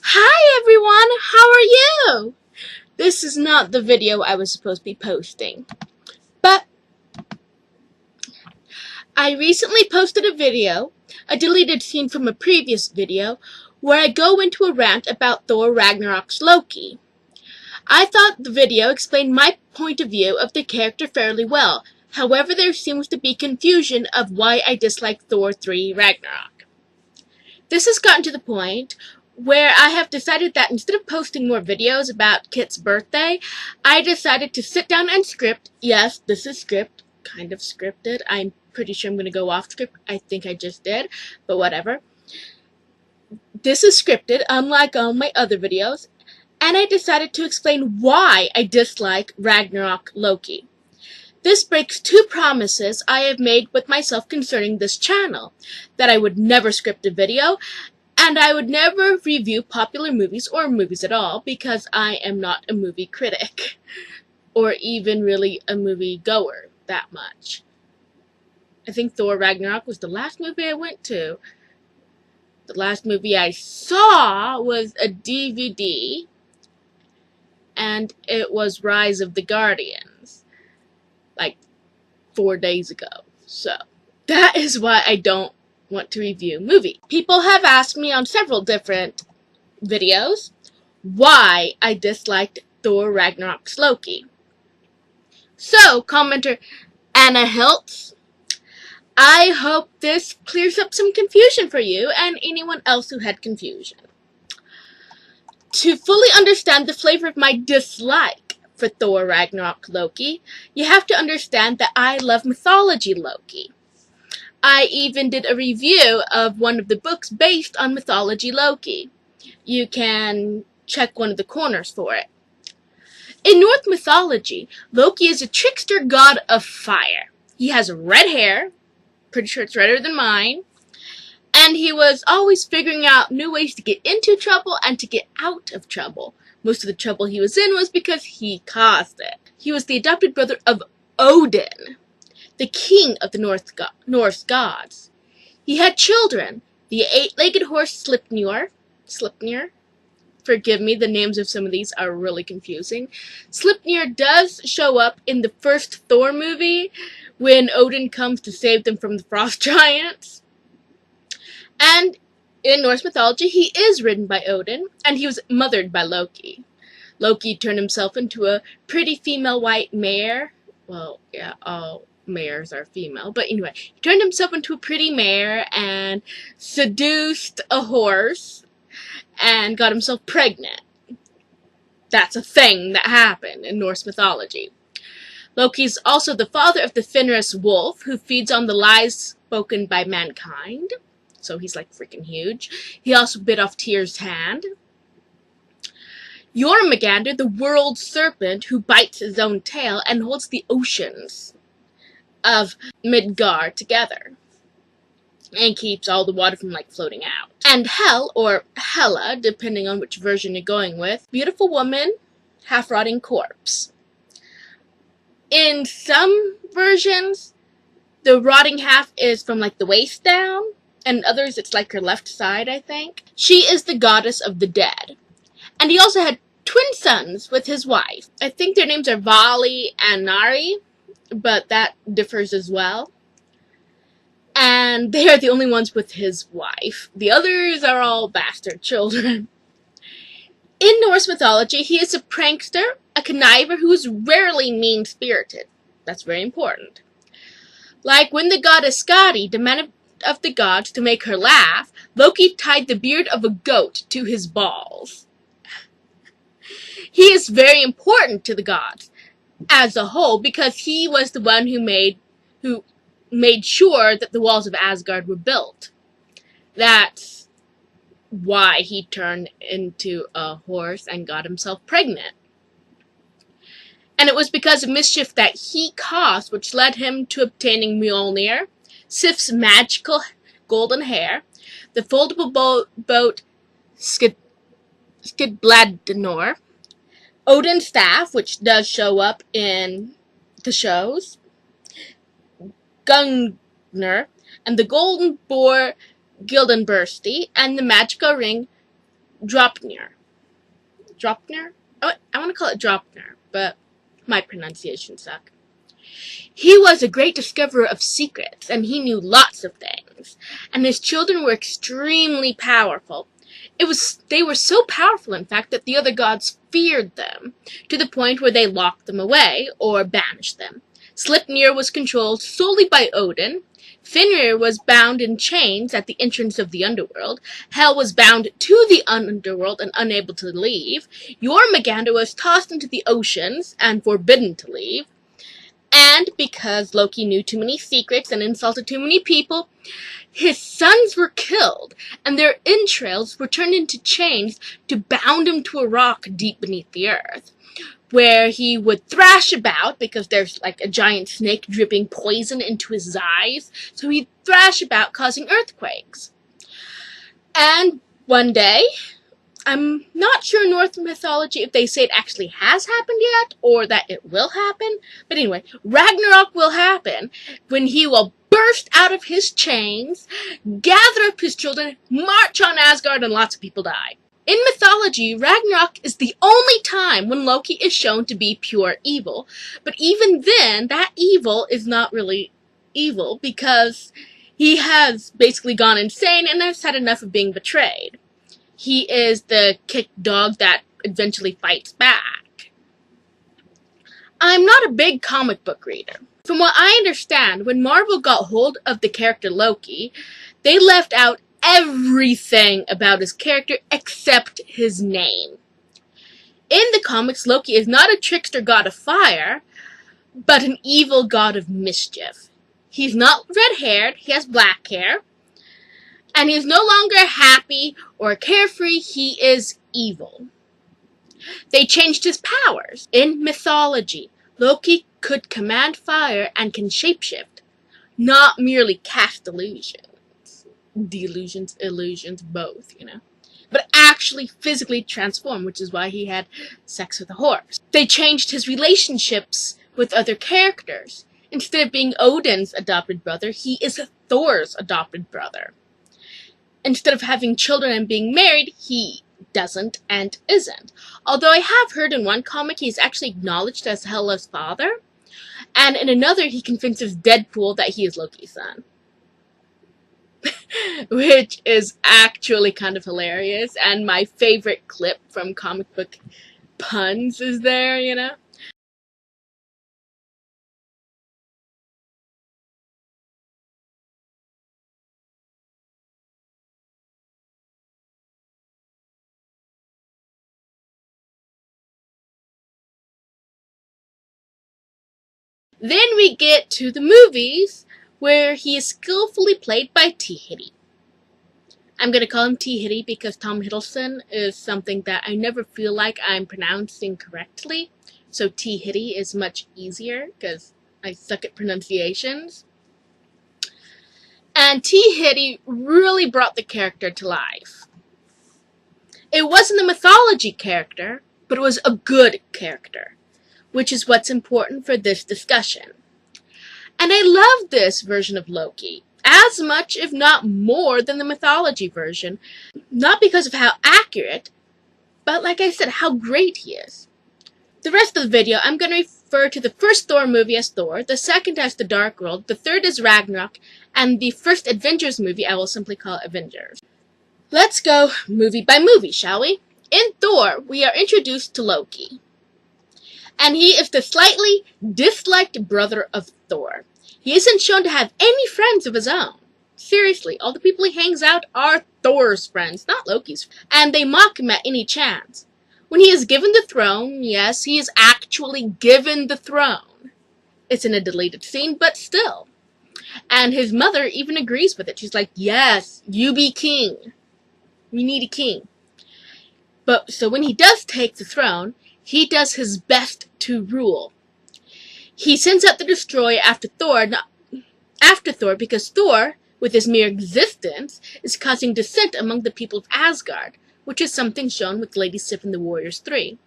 Hi everyone, how are you? This is not the video I was supposed to be posting, but I recently posted a video, a deleted scene from a previous video, where I go into a rant about Thor Ragnarok's Loki. I thought the video explained my point of view of the character fairly well, however there seems to be confusion of why I dislike Thor 3 Ragnarok. This has gotten to the point where I have decided that instead of posting more videos about Kit's birthday, I decided to sit down and script. Yes, this is kind of scripted. I'm pretty sure I'm going to go off script. I think I just did, but whatever. This is scripted, unlike all my other videos, and I decided to explain why I dislike Ragnarok Loki. This breaks two promises I have made with myself concerning this channel, that I would never script a video, and I would never review popular movies or movies at all, because I am not a movie critic, or even really a movie goer that much. I think Thor Ragnarok was the last movie I went to. The last movie I saw was a DVD, and it was Rise of the Guardians, like 4 days ago. So, that is why I don't want to review movies. People have asked me on several different videos why I disliked Thor Ragnarok's Loki. So, commenter Anna Hiltz, I hope this clears up some confusion for you and anyone else who had confusion. To fully understand the flavor of my dislike for Thor Ragnarok Loki, you have to understand that I love mythology Loki. I even did a review of one of the books based on mythology Loki. You can check one of the corners for it. In Norse mythology, Loki is a trickster god of fire. He has red hair, pretty sure it's redder than mine, and he was always figuring out new ways to get into trouble and to get out of trouble. Most of the trouble he was in was because he caused it. He was the adopted brother of Odin, the king of the Norse gods. He had children, the eight-legged horse Sleipnir. Forgive me, the names of some of these are really confusing. Sleipnir does show up in the first Thor movie when Odin comes to save them from the frost giants. And in Norse mythology, he is ridden by Odin, and he was mothered by Loki. Loki turned himself into a pretty female white mare. Well, yeah, all mares are female, but anyway, he turned himself into a pretty mare and seduced a horse and got himself pregnant. That's a thing that happened in Norse mythology. Loki's also the father of the Fenris wolf, who feeds on the lies spoken by mankind. So he's like freaking huge. He also bit off Tyr's hand. Jormungandr, the world serpent, who bites his own tail and holds the oceans of Midgard together and keeps all the water from like floating out. And Hel, or Hela, depending on which version you're going with, beautiful woman, half-rotting corpse. In some versions, the rotting half is from like the waist down, and others it's like her left side, I think. She is the goddess of the dead. And he also had twin sons with his wife. I think their names are Vali and Nari, but that differs as well. And they are the only ones with his wife. The others are all bastard children. In Norse mythology, he is a prankster, a conniver who is rarely mean-spirited. That's very important. Like when the goddess Skadi demanded of the gods to make her laugh, Loki tied the beard of a goat to his balls. He is very important to the gods as a whole because he was the one who made sure that the walls of Asgard were built. That's why he turned into a horse and got himself pregnant. And it was because of mischief that he caused, which led him to obtaining Mjolnir, Sif's magical golden hair, the foldable boat Skidbladnir, Odin's staff, which does show up in the shows, Gungnir, and the golden boar Gildenbursty, and the magical ring Dropnir. Dropnir? Oh, I want to call it Dropnir, but my pronunciation sucks. He was a great discoverer of secrets, and he knew lots of things. And his children were extremely powerful. They were so powerful, in fact, that the other gods feared them, to the point where they locked them away or banished them. Sleipnir was controlled solely by Odin. Fenrir was bound in chains at the entrance of the underworld. Hel was bound to the underworld and unable to leave. Jormungandr was tossed into the oceans and forbidden to leave. And because Loki knew too many secrets and insulted too many people, his sons were killed, and their entrails were turned into chains to bound him to a rock deep beneath the earth, where he would thrash about, because there's like a giant snake dripping poison into his eyes, so he'd thrash about, causing earthquakes. And one day, I'm not sure in Norse mythology if they say it actually has happened yet, or that it will happen, but anyway, Ragnarok will happen, when he will burst out of his chains, gather up his children, march on Asgard, and lots of people die. In mythology, Ragnarok is the only time when Loki is shown to be pure evil, but even then, that evil is not really evil, because he has basically gone insane and has had enough of being betrayed. He is the kicked dog that eventually fights back. I'm not a big comic book reader. From what I understand, when Marvel got hold of the character Loki, they left out everything about his character except his name. In the comics, Loki is not a trickster god of fire, but an evil god of mischief. He's not red-haired, he has black hair. And he is no longer happy or carefree, he is evil. They changed his powers. In mythology, Loki could command fire and can shapeshift, not merely cast illusions. Illusions, both, but actually physically transform, which is why he had sex with a horse. They changed his relationships with other characters. Instead of being Odin's adopted brother, he is Thor's adopted brother. Instead of having children and being married, he doesn't and isn't. Although I have heard in one comic he's actually acknowledged as Hela's father, and in another he convinces Deadpool that he is Loki's son. Which is actually kind of hilarious, and my favorite clip from comic book puns is there, Then we get to the movies, where he is skillfully played by T. Hitty. I'm going to call him T. Hitty because Tom Hiddleston is something that I never feel like I'm pronouncing correctly. So T. Hitty is much easier because I suck at pronunciations. And T. Hitty really brought the character to life. It wasn't a mythology character, but it was a good character, which is what's important for this discussion. And I love this version of Loki, as much if not more than the mythology version, not because of how accurate, but like I said, how great he is. The rest of the video, I'm going to refer to the first Thor movie as Thor, the second as The Dark World, the third as Ragnarok, and the first Avengers movie I will simply call Avengers. Let's go movie by movie, shall we? In Thor, we are introduced to Loki. And he is the slightly disliked brother of Thor. He isn't shown to have any friends of his own. Seriously, all the people he hangs out are Thor's friends, not Loki's. And they mock him at any chance. When he is given the throne, yes, he is actually given the throne. It's in a deleted scene, but still. And his mother even agrees with it. She's like, yes, you be king. We need a king. But so when he does take the throne, he does his best to rule. He sends out the destroyer after Thor because Thor, with his mere existence, is causing dissent among the people of Asgard, which is something shown with Lady Sif in the Warriors 3.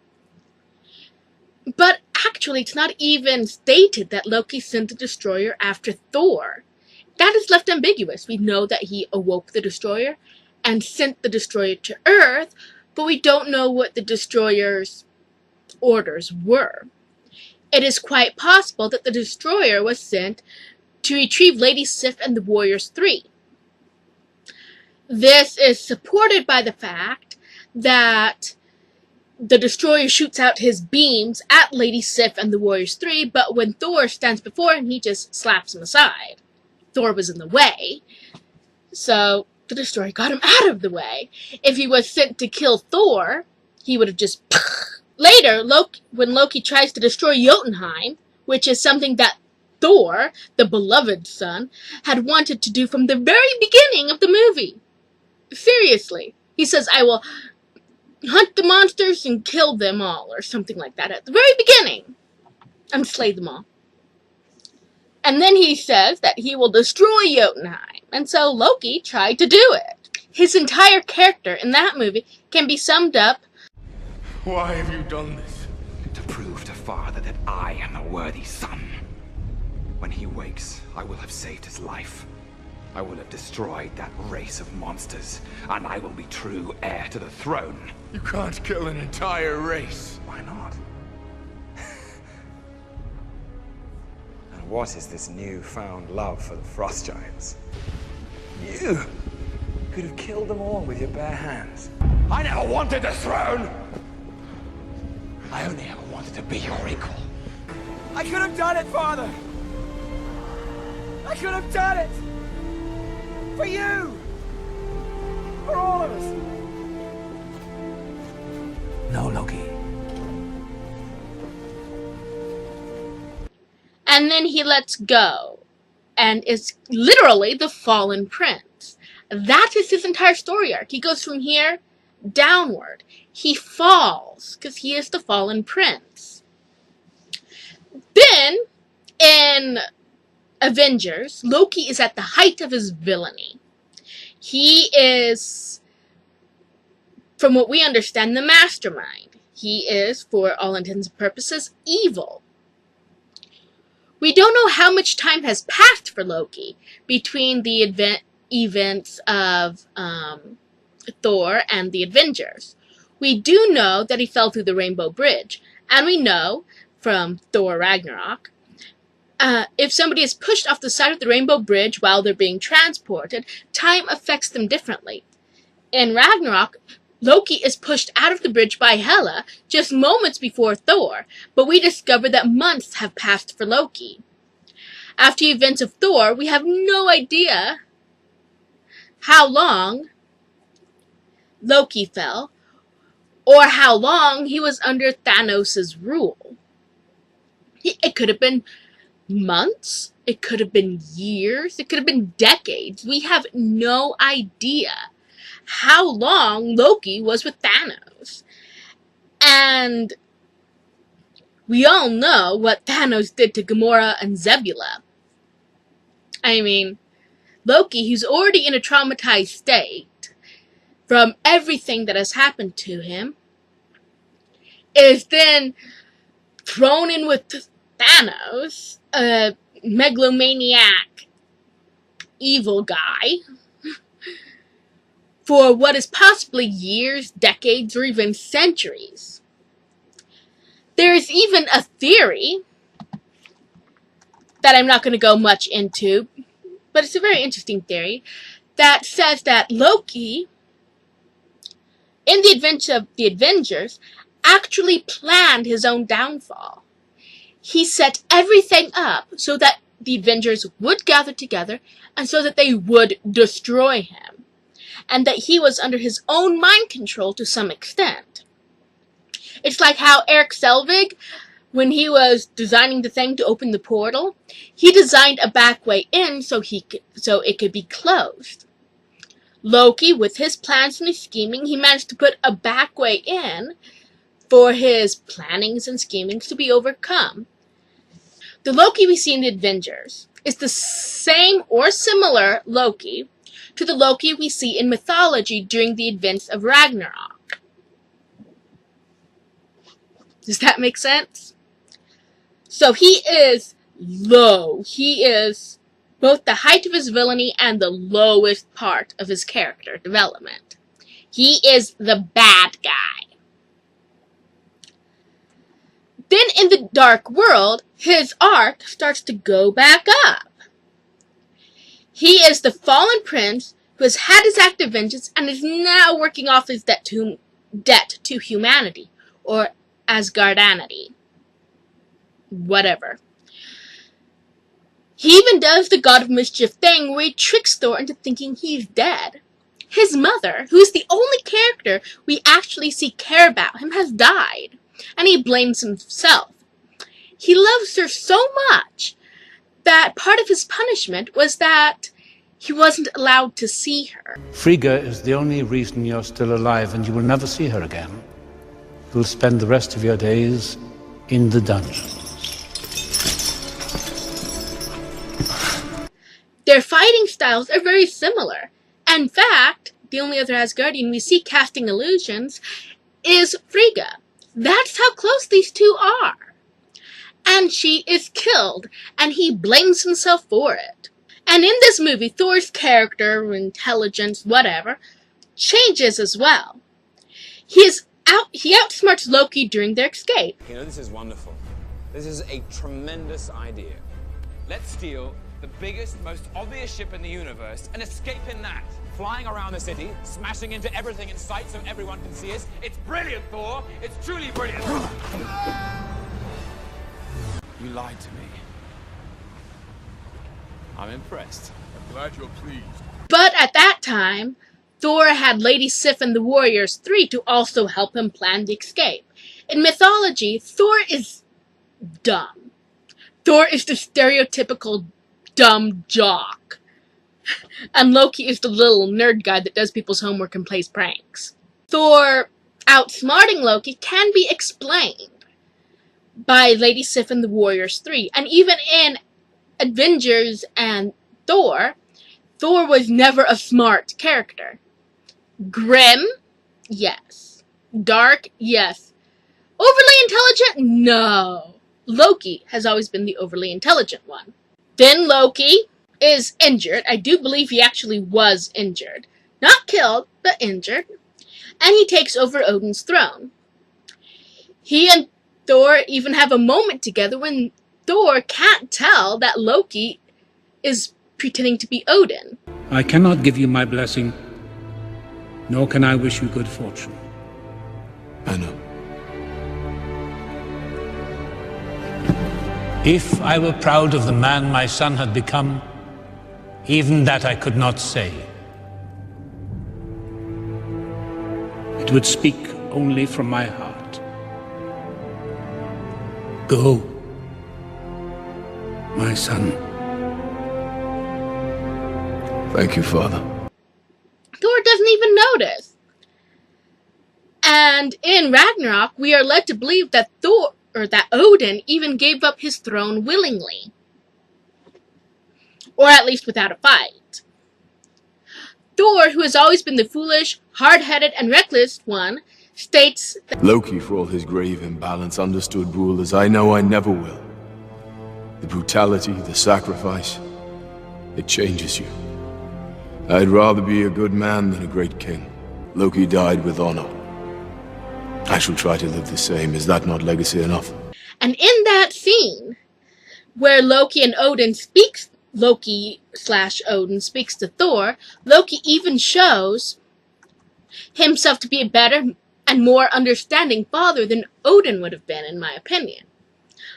But actually, it's not even stated that Loki sent the destroyer after Thor. That is left ambiguous. We know that he awoke the destroyer and sent the destroyer to Earth, but we don't know what the destroyer's orders were. It is quite possible that the destroyer was sent to retrieve Lady Sif and the Warriors 3. This is supported by the fact that the destroyer shoots out his beams at Lady Sif and the Warriors 3, but when Thor stands before him, he just slaps him aside. Thor was in the way, so the destroyer got him out of the way. If he was sent to kill Thor, he would have just... Later, when Loki tries to destroy Jotunheim, which is something that Thor, the beloved son, had wanted to do from the very beginning of the movie. Seriously. He says, I will hunt the monsters and kill them all, or something like that at the very beginning. And slay them all. And then he says that he will destroy Jotunheim. And so Loki tried to do it. His entire character in that movie can be summed up, why have you done this? To prove to Father that I am a worthy son. When he wakes, I will have saved his life. I will have destroyed that race of monsters, and I will be true heir to the throne. You can't kill an entire race. Why not? And what is this newfound love for the frost giants? You could have killed them all with your bare hands. I never wanted the throne! I only ever wanted to be your equal. I could have done it, Father! I could have done it! For you! For all of us! No, Loki. and then he lets go, and is literally the fallen prince. That is his entire story arc. He goes from here downward. He falls, because he is the fallen prince. Then, in Avengers, Loki is at the height of his villainy. He is, from what we understand, the mastermind. He is, for all intents and purposes, evil. We don't know how much time has passed for Loki between the events of Thor and the Avengers. We do know that he fell through the Rainbow Bridge, and we know from Thor Ragnarok, if somebody is pushed off the side of the Rainbow Bridge while they're being transported, time affects them differently. In Ragnarok, Loki is pushed out of the bridge by Hela just moments before Thor, but we discover that months have passed for Loki. After the events of Thor, we have no idea how long Loki fell, or how long he was under Thanos' rule. It could have been months, it could have been years, it could have been decades. We have no idea how long Loki was with Thanos. And we all know what Thanos did to Gamora and Zebula. I mean, Loki, who's already in a traumatized state from everything that has happened to him, is then thrown in with Thanos, a megalomaniac evil guy, for what is possibly years, decades, or even centuries. There is even a theory that I'm not going to go much into, but it's a very interesting theory, that says that Loki, in the adventure of the Avengers, actually planned his own downfall. He set everything up so that the Avengers would gather together, and so that they would destroy him, and that he was under his own mind control to some extent. It's like how Eric Selvig, when he was designing the thing to open the portal, he designed a back way in so it could be closed. Loki, with his plans and his scheming, he managed to put a back way in for his plannings and schemings to be overcome. The Loki we see in the Avengers is the same or similar Loki to the Loki we see in mythology during the events of Ragnarok. Does that make sense? So he is low. He is both the height of his villainy and the lowest part of his character development. He is the bad guy. Then in the Dark World, his arc starts to go back up. He is the fallen prince who has had his act of vengeance and is now working off his debt to humanity, or Asgardanity. Whatever. He even does the God of Mischief thing where he tricks Thor into thinking he's dead. His mother, who is the only character we actually see care about him, has died, and he blames himself. He loves her so much that part of his punishment was that he wasn't allowed to see her. Frigga is the only reason you're still alive, and you will never see her again. You'll spend the rest of your days in the dungeon. Their fighting styles are very similar. In fact, the only other Asgardian we see casting illusions is Frigga. That's how close these two are. And she is killed, and he blames himself for it. And in this movie, Thor's character, intelligence, whatever, changes as well. He outsmarts Loki during their escape. You know, this is wonderful. This is a tremendous idea. Let's steal the biggest, most obvious ship in the universe and escape in that. Flying around the city, smashing into everything in sight so everyone can see us. It's brilliant, Thor! It's truly brilliant! You lied to me. I'm impressed. I'm glad you're pleased. But at that time, Thor had Lady Sif and the Warriors 3 to also help him plan the escape. In mythology, Thor is dumb. Thor is the stereotypical dumb jock. And Loki is the little nerd guy that does people's homework and plays pranks. Thor outsmarting Loki can be explained by Lady Sif and the Warriors 3. And even in Avengers and Thor was never a smart character. Grim? Yes. Dark? Yes. Overly intelligent? No. Loki has always been the overly intelligent one. Then Loki is injured. I do believe he actually was injured. Not killed, but injured. And he takes over Odin's throne. He and Thor even have a moment together when Thor can't tell that Loki is pretending to be Odin. I cannot give you my blessing, nor can I wish you good fortune. I know. If I were proud of the man my son had become, even that I could not say. It would speak only from my heart. Go, my son. Thank you, Father. Thor doesn't even notice. And in Ragnarok, we are led to believe that Odin even gave up his throne willingly. Or at least without a fight. Thor, who has always been the foolish, hard-headed, and reckless one, states that Loki, for all his grave imbalance, understood rule as I know I never will. The brutality, the sacrifice, it changes you. I'd rather be a good man than a great king. Loki died with honor. I shall try to live the same. Is that not legacy enough? And in that scene, where Loki / Odin speaks to Thor, Loki even shows himself to be a better and more understanding father than Odin would have been, in my opinion.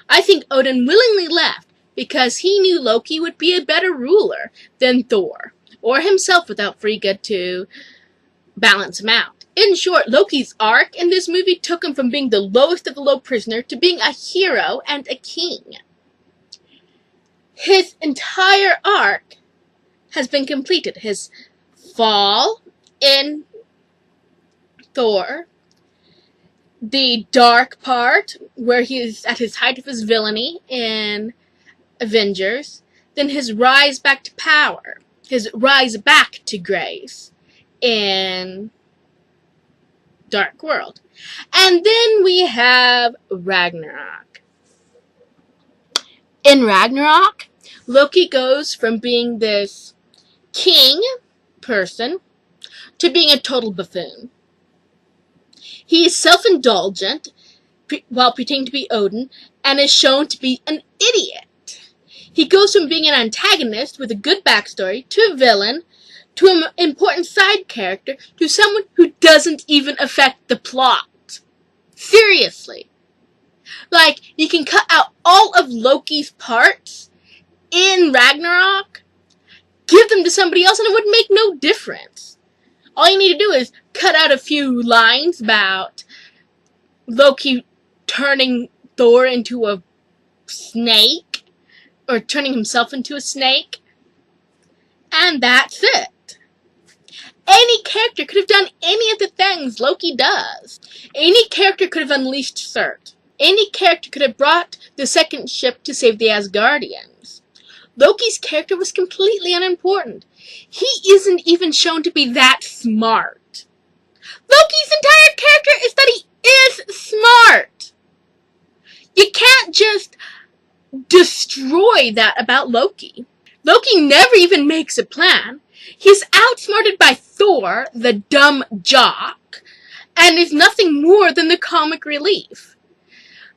I think Odin willingly left because he knew Loki would be a better ruler than Thor, or himself without Frigga to balance him out. In short, Loki's arc in this movie took him from being the lowest of the low prisoner to being a hero and a king. His entire arc has been completed. His fall in Thor, the dark part where he is at his height of his villainy in Avengers, then his rise back to power, his rise back to grace in Dark World. And then we have Ragnarok. In Ragnarok, Loki goes from being this king person to being a total buffoon. He is self-indulgent while pretending to be Odin, and is shown to be an idiot. He goes from being an antagonist with a good backstory to a villain to an important side character to someone who doesn't even affect the plot. Seriously. Like, you can cut out all of Loki's parts in Ragnarok, give them to somebody else, and it would make no difference. All you need to do is cut out a few lines about Loki turning Thor into a snake, or turning himself into a snake, and that's it. Any character could have done any of the things Loki does. Any character could have unleashed Surt. Any character could have brought the second ship to save the Asgardians. Loki's character was completely unimportant. He isn't even shown to be that smart. Loki's entire character is that he is smart. You can't just destroy that about Loki. Loki never even makes a plan. He's outsmarted by Thor, the dumb jock, and is nothing more than the comic relief.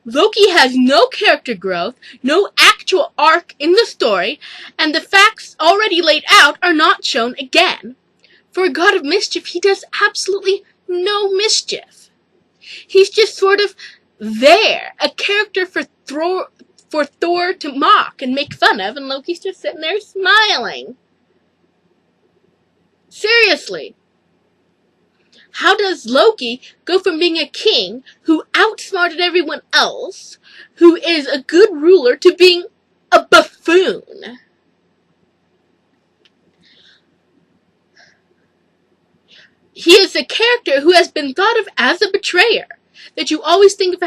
Loki has no character growth, no actual arc in the story, and the facts already laid out are not shown again. For a god of mischief, he does absolutely no mischief. He's just sort of there, a character for Thor to mock and make fun of, and Loki's just sitting there smiling. Seriously. How does Loki go from being a king who outsmarted everyone else, who is a good ruler, to being a buffoon? He is a character who has been thought of as a betrayer, that you always think of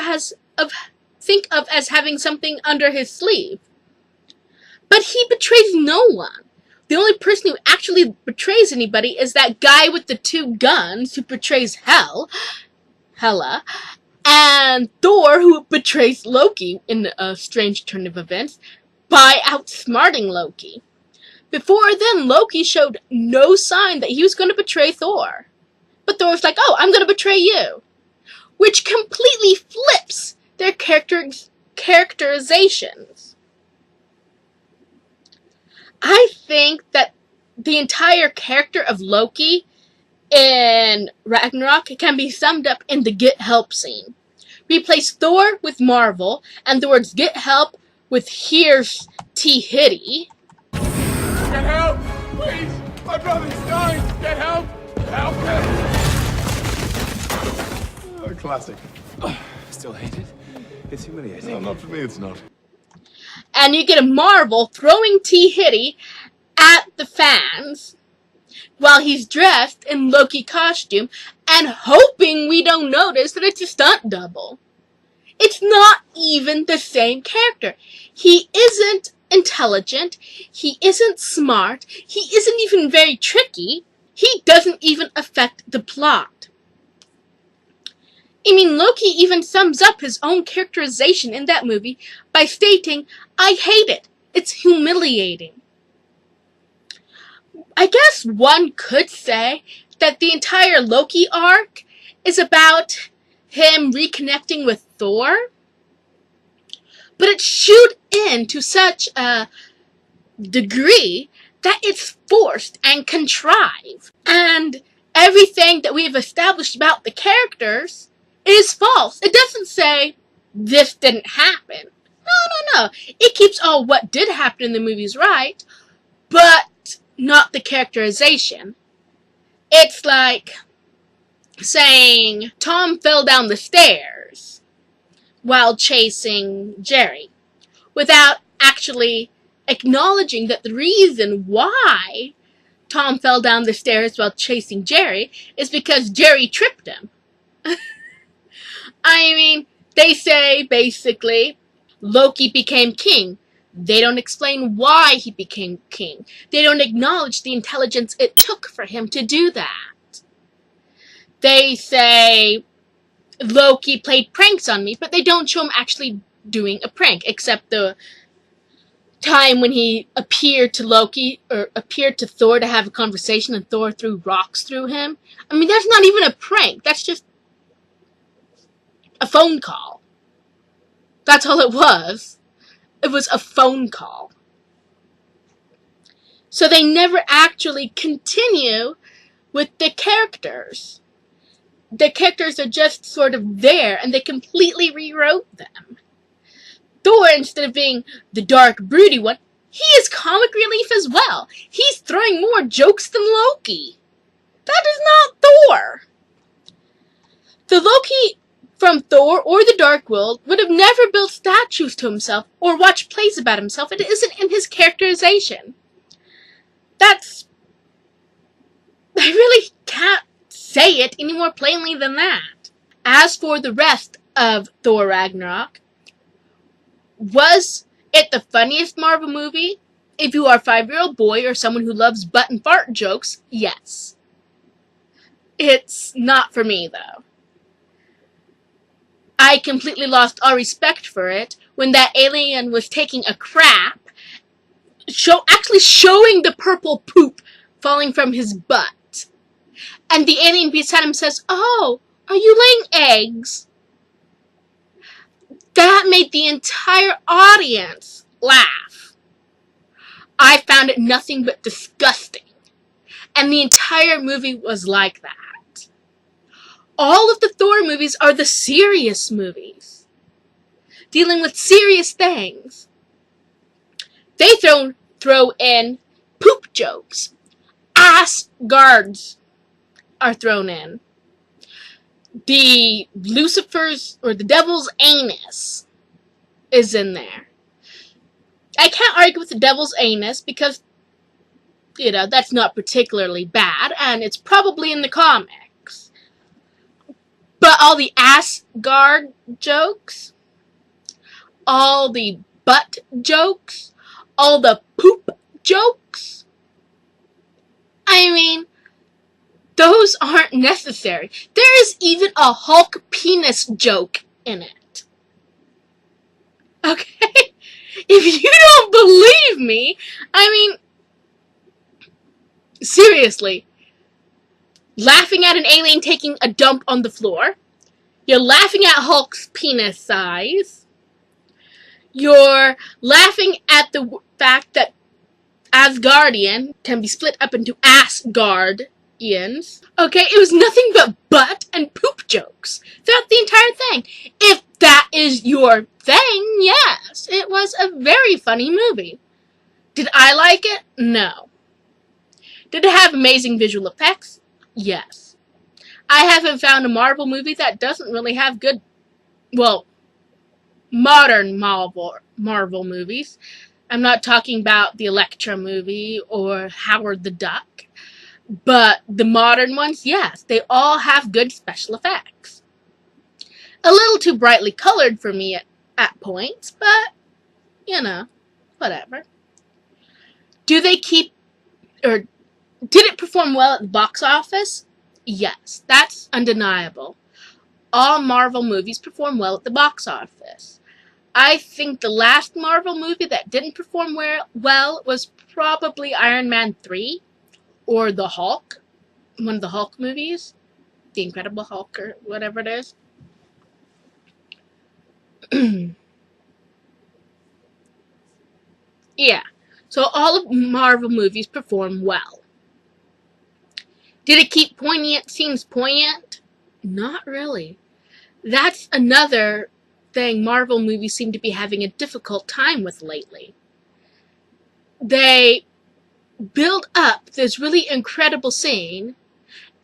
as having something under his sleeve. But he betrays no one. The only person who actually betrays anybody is that guy with the 2 guns who betrays Hela, and Thor, who betrays Loki in a strange turn of events by outsmarting Loki. Before then, Loki showed no sign that he was going to betray Thor. But Thor's like, oh, I'm going to betray you. Which completely flips their characterizations. I think that the entire character of Loki in Ragnarok can be summed up in the get help scene. Replace Thor with Marvel, and the words get help with here's T-Hitty. Get help! Please! My brother's dying! Get help! Help him! Oh, classic. Still hate it? It's humiliating. No, not for me, it's not. And you get a Marvel throwing T-Hitty at the fans while he's dressed in Loki costume and hoping we don't notice that it's a stunt double. It's not even the same character. He isn't intelligent. He isn't smart. He isn't even very tricky. He doesn't even affect the plot. I mean, Loki even sums up his own characterization in that movie by stating, I hate it. It's humiliating. I guess one could say that the entire Loki arc is about him reconnecting with Thor, but it's shoot in to such a degree that it's forced and contrived. And everything that we've established about the characters is false. It doesn't say, this didn't happen. No. It keeps all what did happen in the movies right, but not the characterization. It's like saying Tom fell down the stairs while chasing Jerry, without actually acknowledging that the reason why Tom fell down the stairs while chasing Jerry is because Jerry tripped him. I mean, they say, basically, Loki became king. They don't explain why he became king. They don't acknowledge the intelligence it took for him to do that. They say, Loki played pranks on me, but they don't show him actually doing a prank, except the time when he appeared to Loki, or appeared to Thor to have a conversation, and Thor threw rocks through him. I mean, that's not even a prank. That's just a phone call. That's all it was. It was a phone call. So they never actually continue with the characters. The characters are just sort of there, and they completely rewrote them. Thor, instead of being the dark, broody one, he is comic relief as well. He's throwing more jokes than Loki. That is not Thor. The Loki from Thor or the Dark World would have never built statues to himself or watched plays about himself. It isn't in his characterization. I really can't say it any more plainly than that. As for the rest of Thor Ragnarok, was it the funniest Marvel movie? If you are a 5-year-old boy or someone who loves butt and fart jokes, yes. It's not for me, though. I completely lost all respect for it when that alien was taking a crap, actually showing the purple poop falling from his butt. And the alien beside him says, "Oh, are you laying eggs?" That made the entire audience laugh. I found it nothing but disgusting. And the entire movie was like that. All of the Thor movies are the serious movies, dealing with serious things. They throw in poop jokes. Ass guards are thrown in. The Lucifer's, or the devil's anus, is in there. I can't argue with the devil's anus because, that's not particularly bad, and it's probably in the comics. But all the ass guard jokes, all the butt jokes, all the poop jokes, I mean, those aren't necessary. There is even a Hulk penis joke in it. Okay? If you don't believe me, I mean, seriously. Laughing at an alien taking a dump on the floor. You're laughing at Hulk's penis size. You're laughing at the fact that Asgardian can be split up into Asgardians. Okay, it was nothing but butt and poop jokes throughout the entire thing. If that is your thing, yes, it was a very funny movie. Did I like it? No. Did it have amazing visual effects? Yes. I haven't found a Marvel movie that doesn't really have good, modern Marvel movies. I'm not talking about the Elektra movie or Howard the Duck. But the modern ones, yes, they all have good special effects. A little too brightly colored for me at points, but, whatever. Did it perform well at the box office? Yes, that's undeniable. All Marvel movies perform well at the box office. I think the last Marvel movie that didn't perform well was probably Iron Man 3. Or the Hulk, one of the Hulk movies, The Incredible Hulk or whatever it is. Yeah, so all of Marvel movies perform well. Did it keep poignant scenes poignant? Not really. That's another thing Marvel movies seem to be having a difficult time with lately. They build up this really incredible scene,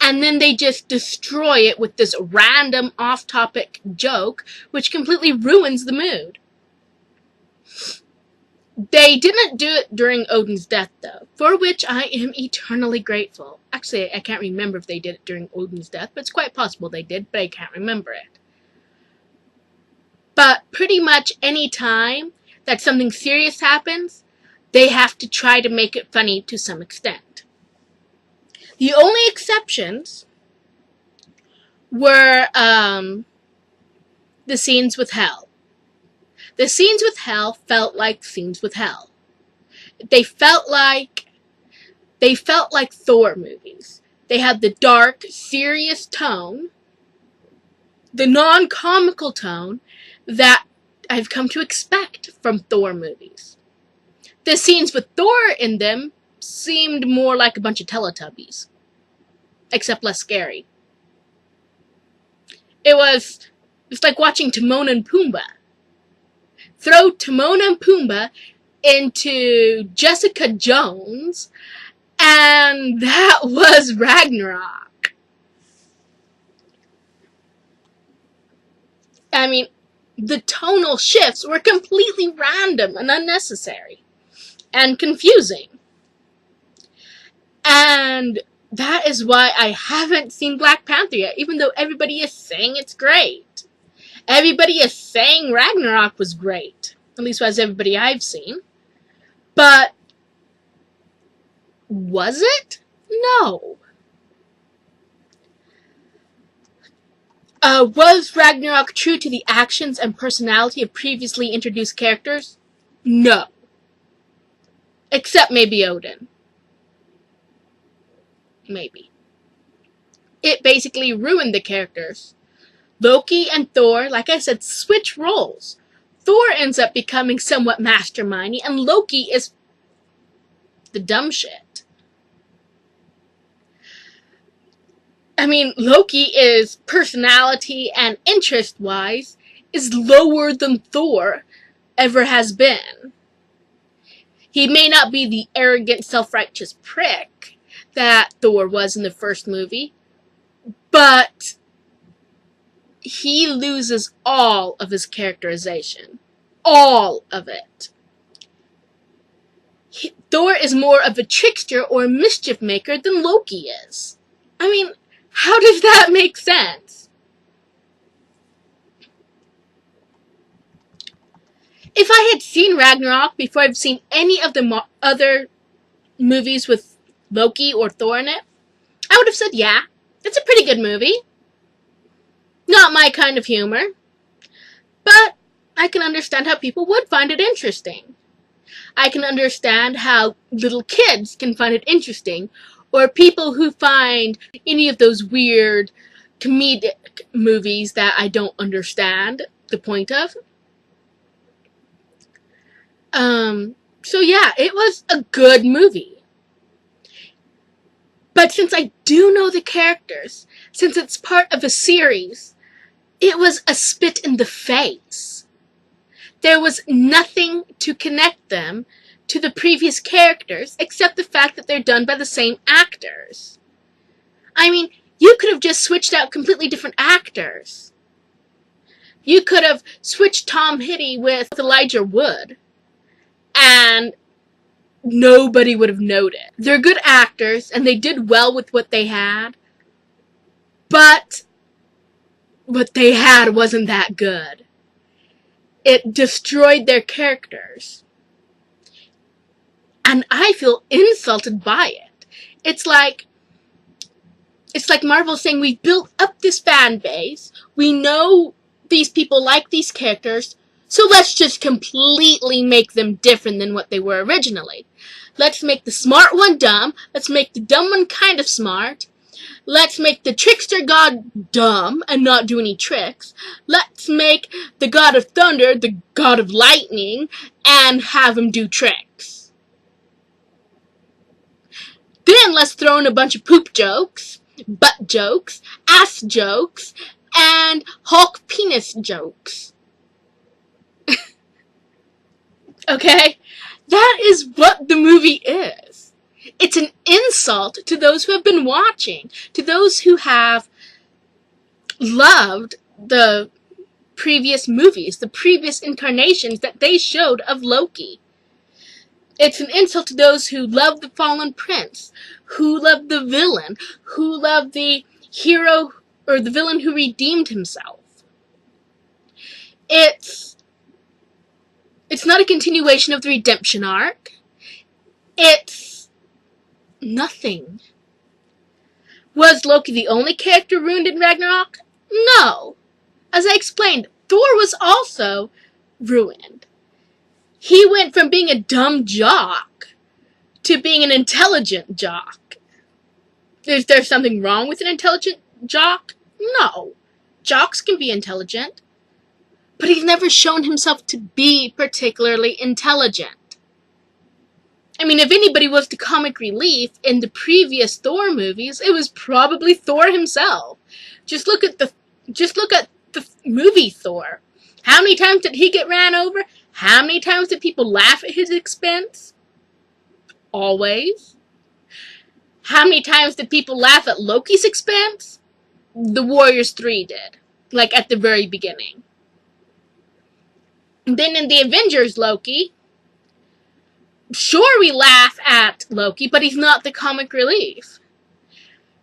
and then they just destroy it with this random off-topic joke, which completely ruins the mood. They didn't do it during Odin's death, though, for which I am eternally grateful. Actually, I can't remember if they did it during Odin's death, but it's quite possible they did, but I can't remember it. But pretty much any time that something serious happens, they have to try to make it funny to some extent. The only exceptions were the scenes with Hell. The scenes with Hell felt like scenes with Hell. They felt like Thor movies. They had the dark, serious tone, the non-comical tone that I've come to expect from Thor movies. The scenes with Thor in them seemed more like a bunch of Teletubbies, except less scary. It's like watching Timon and Pumbaa. Throw Timon and Pumbaa into Jessica Jones, and that was Ragnarok. I mean, the tonal shifts were completely random and unnecessary and confusing. And that is why I haven't seen Black Panther yet, even though everybody is saying it's great. Everybody is saying Ragnarok was great. At least was everybody I've seen. But was it? No. Was Ragnarok true to the actions and personality of previously introduced characters? No. Except maybe Odin. Maybe. It basically ruined the characters. Loki and Thor, like I said, switch roles. Thor ends up becoming somewhat mastermindy, and Loki is the dumb shit. I mean, Loki is personality and interest-wise is lower than Thor ever has been. He may not be the arrogant, self-righteous prick that Thor was in the first movie, but he loses all of his characterization. All of it. Thor is more of a trickster or a mischief maker than Loki is. I mean, how does that make sense? If I had seen Ragnarok before I've seen any of the other movies with Loki or Thor in it, I would have said, yeah, it's a pretty good movie. Not my kind of humor. But I can understand how people would find it interesting. I can understand how little kids can find it interesting, or people who find any of those weird comedic movies that I don't understand the point of. So yeah, it was a good movie. But since I do know the characters, since it's part of a series, it was a spit in the face. There was nothing to connect them to the previous characters except the fact that they're done by the same actors. I mean, you could have just switched out completely different actors. You could have switched Tom Hiddleston with Elijah Wood, and nobody would have noticed. They're good actors, and they did well with what they had, but what they had wasn't that good. It destroyed their characters. And I feel insulted by it. It's like Marvel saying, we've built up this fan base, we know these people like these characters, so let's just completely make them different than what they were originally. Let's make the smart one dumb, let's make the dumb one kind of smart, let's make the trickster god dumb and not do any tricks, let's make the god of thunder the god of lightning and have him do tricks. Then let's throw in a bunch of poop jokes, butt jokes, ass jokes, and Hulk penis jokes. Okay? That is what the movie is. It's an insult to those who have been watching, to those who have loved the previous movies, the previous incarnations that they showed of Loki. It's an insult to those who love the fallen prince, who love the villain, who love the hero or the villain who redeemed himself. It's not a continuation of the redemption arc. It's nothing. Was Loki the only character ruined in Ragnarok? No. As I explained, Thor was also ruined. He went from being a dumb jock to being an intelligent jock. Is there something wrong with an intelligent jock? No. Jocks can be intelligent. But he's never shown himself to be particularly intelligent. I mean, if anybody was the comic relief in the previous Thor movies, it was probably Thor himself. Just look at the movie Thor. How many times did he get ran over? How many times did people laugh at his expense? Always. How many times did people laugh at Loki's expense? The Warriors 3 did. Like at the very beginning. And then in the Avengers Loki, sure we laugh at Loki, but he's not the comic relief.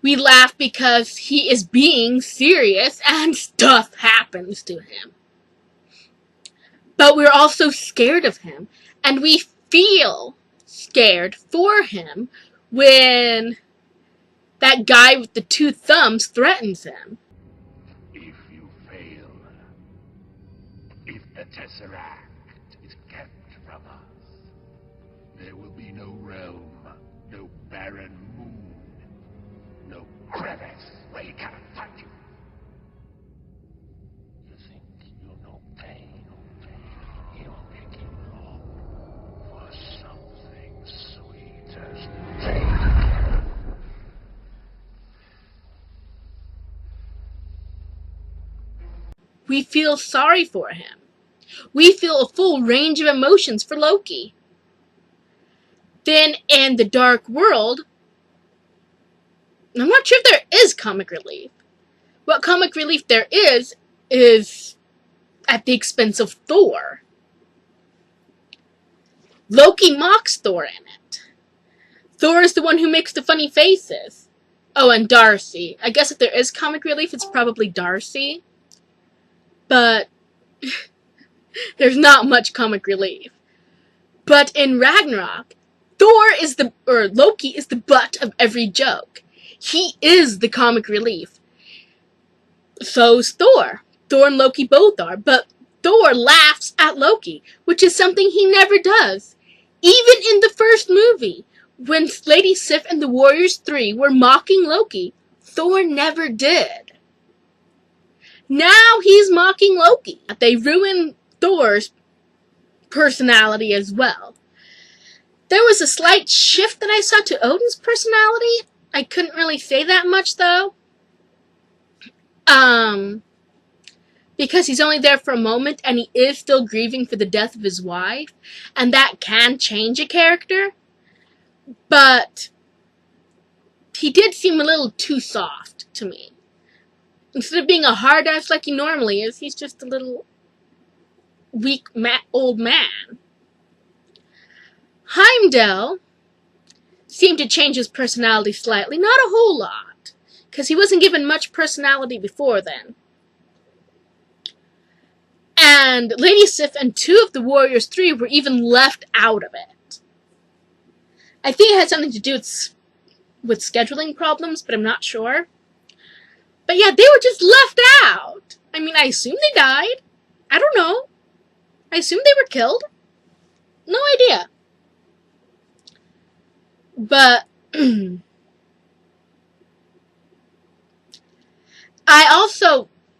We laugh because he is being serious and stuff happens to him. But we're also scared of him, and we feel scared for him when that guy with the 2 thumbs threatens him. If you fail, if the Tesseract is kept from us, there will be no realm, no barren moon, no crevice where he cannot find you. You think you'll know pain? You'll make you long for something sweet as pain. We feel sorry for him. We feel a full range of emotions for Loki. Then in the Dark World, I'm not sure if there is comic relief. What comic relief there is at the expense of Thor. Loki mocks Thor in it. Thor is the one who makes the funny faces. Oh, and Darcy. I guess if there is comic relief, it's probably Darcy. But there's not much comic relief. But in Ragnarok, Loki is the butt of every joke. He is the comic relief. So's Thor. Thor and Loki both are, but Thor laughs at Loki, which is something he never does. Even in the first movie, when Lady Sif and the Warriors 3 were mocking Loki, Thor never did. Now he's mocking Loki. They ruin Thor's personality as well. There was a slight shift that I saw to Odin's personality. I couldn't really say that much though. Because he's only there for a moment and he is still grieving for the death of his wife. And that can change a character. But he did seem a little too soft to me. Instead of being a hard ass like he normally is, he's just a little weak old man. Heimdall seemed to change his personality slightly, not a whole lot, because he wasn't given much personality before then. And Lady Sif and 2 of the Warriors 3 were even left out of it. I think it had something to do with scheduling problems, but I'm not sure. But yeah, they were just left out. I mean, I assume they died. I don't know. I assume they were killed. No idea. But I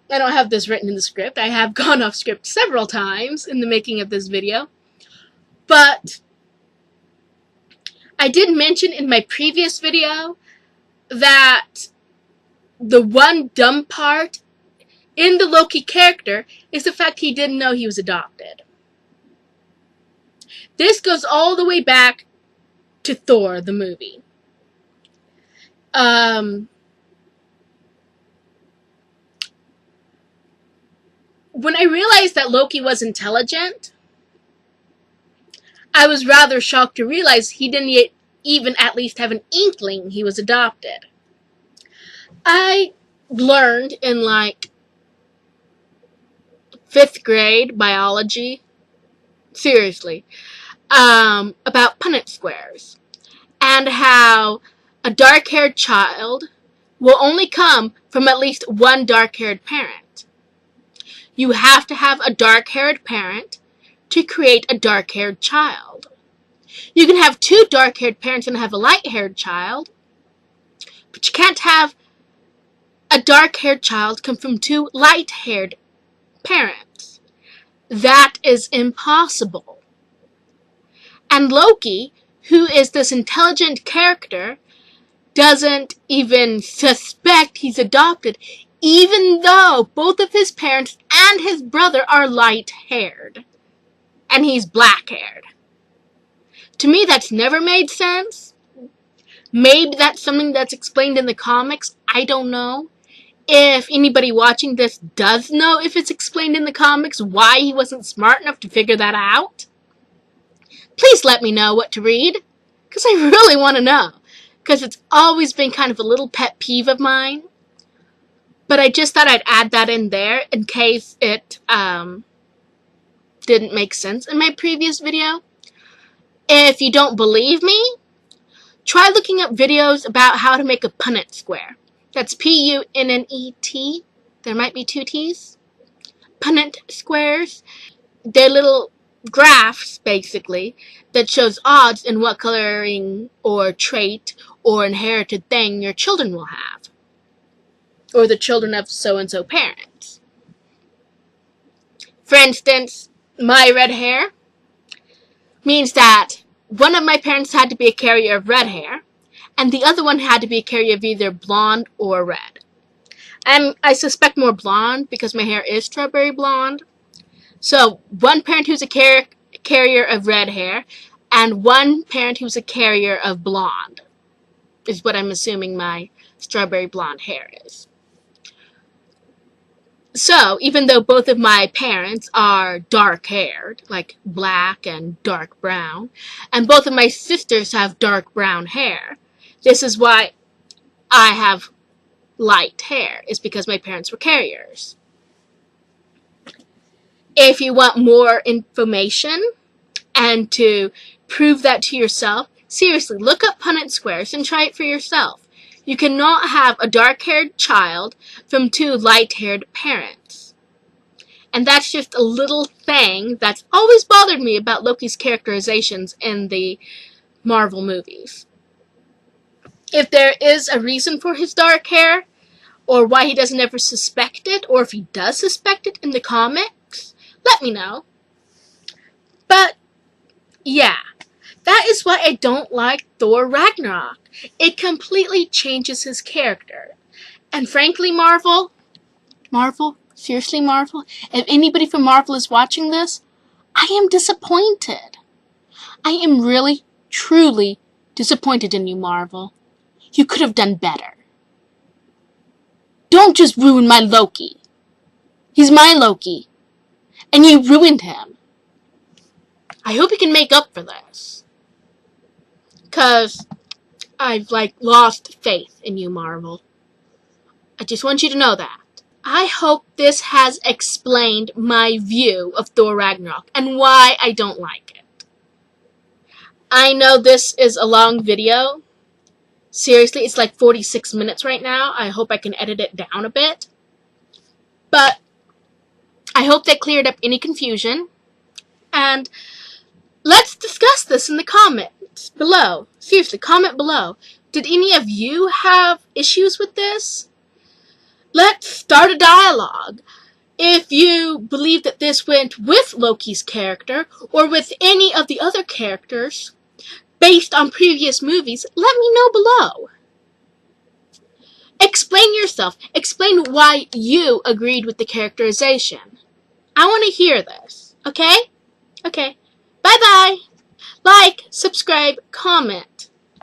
don't have this written in the script. I have gone off script several times in the making of this video. But I did mention in my previous video that the one dumb part in the Loki character is the fact he didn't know he was adopted. This goes all the way back to Thor, the movie. When I realized that Loki was intelligent, I was rather shocked to realize he didn't even at least have an inkling he was adopted. I learned in like 5th grade biology, seriously, about Punnett squares and how a dark-haired child will only come from at least one dark-haired parent. You have to have a dark-haired parent to create a dark-haired child. You can have two dark-haired parents and have a light-haired child, but you can't have a dark-haired child come from two light-haired parents. That is impossible. And Loki, who is this intelligent character, doesn't even suspect he's adopted, even though both of his parents and his brother are light-haired. And he's black-haired. To me, that's never made sense. Maybe that's something that's explained in the comics. I don't know. If anybody watching this does know if it's explained in the comics why he wasn't smart enough to figure that out, please let me know what to read, because I really want to know. Because it's always been kind of a little pet peeve of mine. But I just thought I'd add that in there in case it didn't make sense in my previous video. If you don't believe me, try looking up videos about how to make a Punnett square. That's P-U-N-N-E-T. There might be two T's. Punnett squares. They're little graphs, basically, that shows odds in what coloring or trait or inherited thing your children will have. Or the children of so-and-so parents. For instance, my red hair means that one of my parents had to be a carrier of red hair, and the other one had to be a carrier of either blonde or red. And I suspect more blonde because my hair is strawberry blonde. So one parent who's a carrier of red hair, and one parent who's a carrier of blonde, is what I'm assuming my strawberry blonde hair is. So, even though both of my parents are dark-haired, like black and dark brown, and both of my sisters have dark brown hair, this is why I have light hair, is because my parents were carriers. If you want more information and to prove that to yourself, seriously, look up Punnett squares and try it for yourself. You cannot have a dark-haired child from two light-haired parents. And that's just a little thing that's always bothered me about Loki's characterizations in the Marvel movies. If there is a reason for his dark hair, or why he doesn't ever suspect it, or if he does suspect it in the comics, let me know. But, yeah. That is why I don't like Thor Ragnarok. It completely changes his character. And frankly, Marvel, seriously Marvel, if anybody from Marvel is watching this, I am disappointed. I am really, truly disappointed in you, Marvel. You could have done better. Don't just ruin my Loki. He's my Loki. And you ruined him. I hope you can make up for this. Because I've, lost faith in you, Marvel. I just want you to know that. I hope this has explained my view of Thor Ragnarok and why I don't like it. I know this is a long video. Seriously, it's like 46 minutes right now. I hope I can edit it down a bit. But I hope that cleared up any confusion. And let's discuss this in the comments below. Seriously, comment below. Did any of you have issues with this? Let's start a dialogue. If you believe that this went with Loki's character, or with any of the other characters, based on previous movies, let me know below. Explain yourself. Explain why you agreed with the characterization. I want to hear this. Okay? Okay. Bye-bye. Like, subscribe, comment.